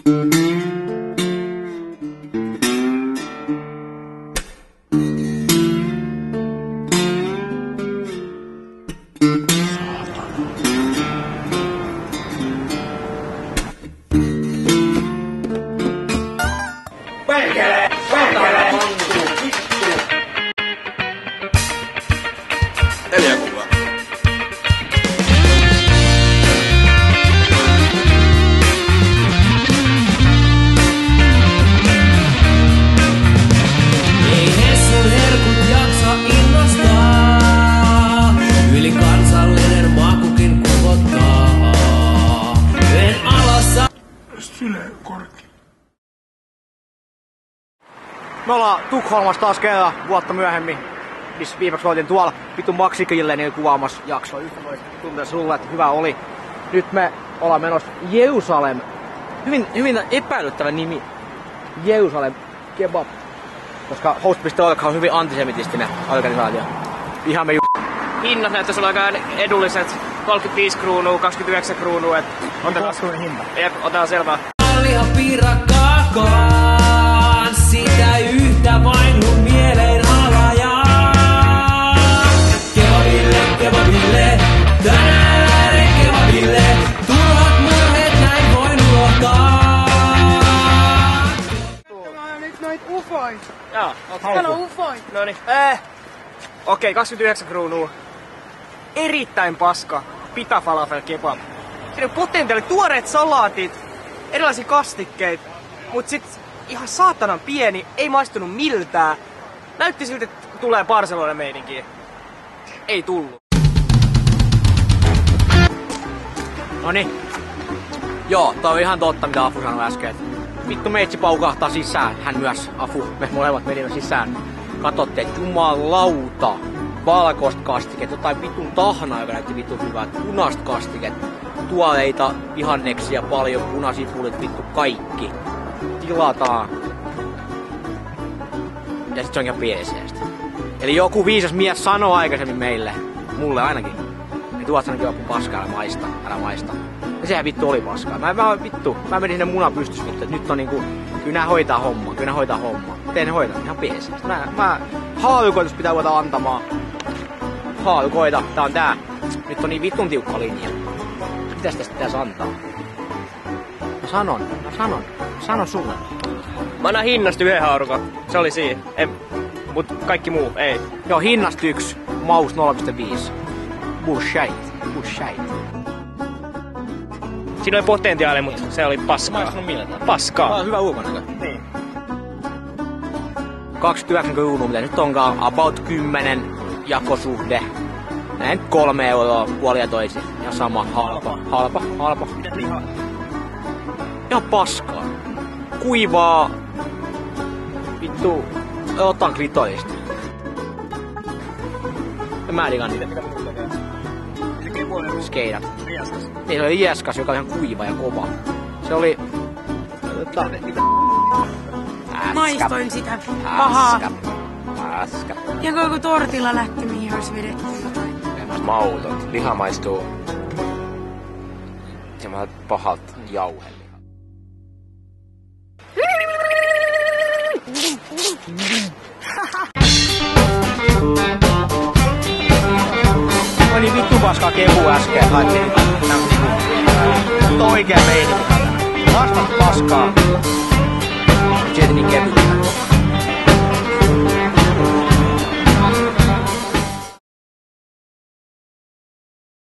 Perkele! Perkele! 4 kuukautta. Ei Hessun herkut jaksa innostaa, ylikansallinen makukin kuvottaa. En alassa Sylekorki. Me ollaan Tukholmassa taas kerran vuotta myöhemmin, missä viimeksi oltiin tuolla vittu Maxikille niin kuvaamassa jaksoa. Yhtä tuntuu sulle, että hyvä oli. Nyt me ollaan menossa Jerusalem. Hyvin epäilyttävä nimi. Jerusalem Kebab. Koska Host.org on hyvin antisemitistinen organisaatio. Ihan me Hinnat näyttäisi olla aika edulliset. 35 kruunua, 29 kruunua. Otetaan hinta. Otetaan selvää. liha piirakkaan, sitä yhtä vain mun mieleen alajaa. Kebabille, kebabille, tänään kebabille, turhat murheet näin voin unohtaa. Täällä on nyt noit ufoja. Joo, Täällä on ufoja. noniin. Okei, 29 kruunua. Erittäin paska. Pita falafel kebab. Siinä on potentiaali, tuoreet salaatit, erilaisia kastikkeita, mut sit ihan saatanan pieni, ei maistunut miltään. Näytti siltä, että tulee Barcelona meininkiä. Ei tullut. Noniin. Joo, tää on ihan totta mitä Afu sanoi äsken. Vittu meitsi paukahtaa sisään. Hän myös, Afu, me molemmat menimme sisään. Katsotte, että jumalauta. Valkoista kastiket, jotain vitun tahnaa, joka näytti vitun hyvää. Punaista kastiket, tuoleita, vihanneksia paljon, punasipulit, vittu kaikki. Tilataan. Ja sit se on ihan pienisestä. Eli joku viisas mies sanoi aikaisemmin meille, mulle ainakin, että tuot sanonkin joku paskaa, älä maista. Ja sehän vittu oli paskaa. Mä menin sinne munan pystyssä vittu, että nyt on niinku, kyllä nää hoitaa homma. Miten ne hoitaa? Ihan pienisestä. Mä haalukoitus pitää ruveta antamaan. Haalukoita, tää on tää. Nyt on niin vittun tiukka linja. Mitäs tästä pitäis antaa? Mä sanon sulle. Mä annan hinnasta 1 haarukon. Se oli siinä. Mut kaikki muu, ei. Joo, hinnasta 1, maus 0,5. Bullshit. Siinä oli potentiaali, mut se oli paskaa. Paskaa. Hyvä ulkonäkö. Niin. 29 kruunua, mitä nyt onkaan about 10 jakosuhde. Näin 3 euroa puoli ja toisin. Ja sama halpa. Mitä lihaa? Ihan paskaa. Kuivaa. Vittu. Otan klitorista. Mä digan niitä. Skeidat. Niin, se oli lieskas, joka oli ihan kuiva ja kova. Se oli... Maistoin sitä pahaa. Paska. Ja koko tortilla lähti, mihin olisi vedetty jotain. Mautot. Liha maistuu semmoiselta pahalta jauheliha. Mä niin vittu paskaa kehu äsken. Nyt on oikea meininki. Vastat paskaa. Sieltä niin kevyttä.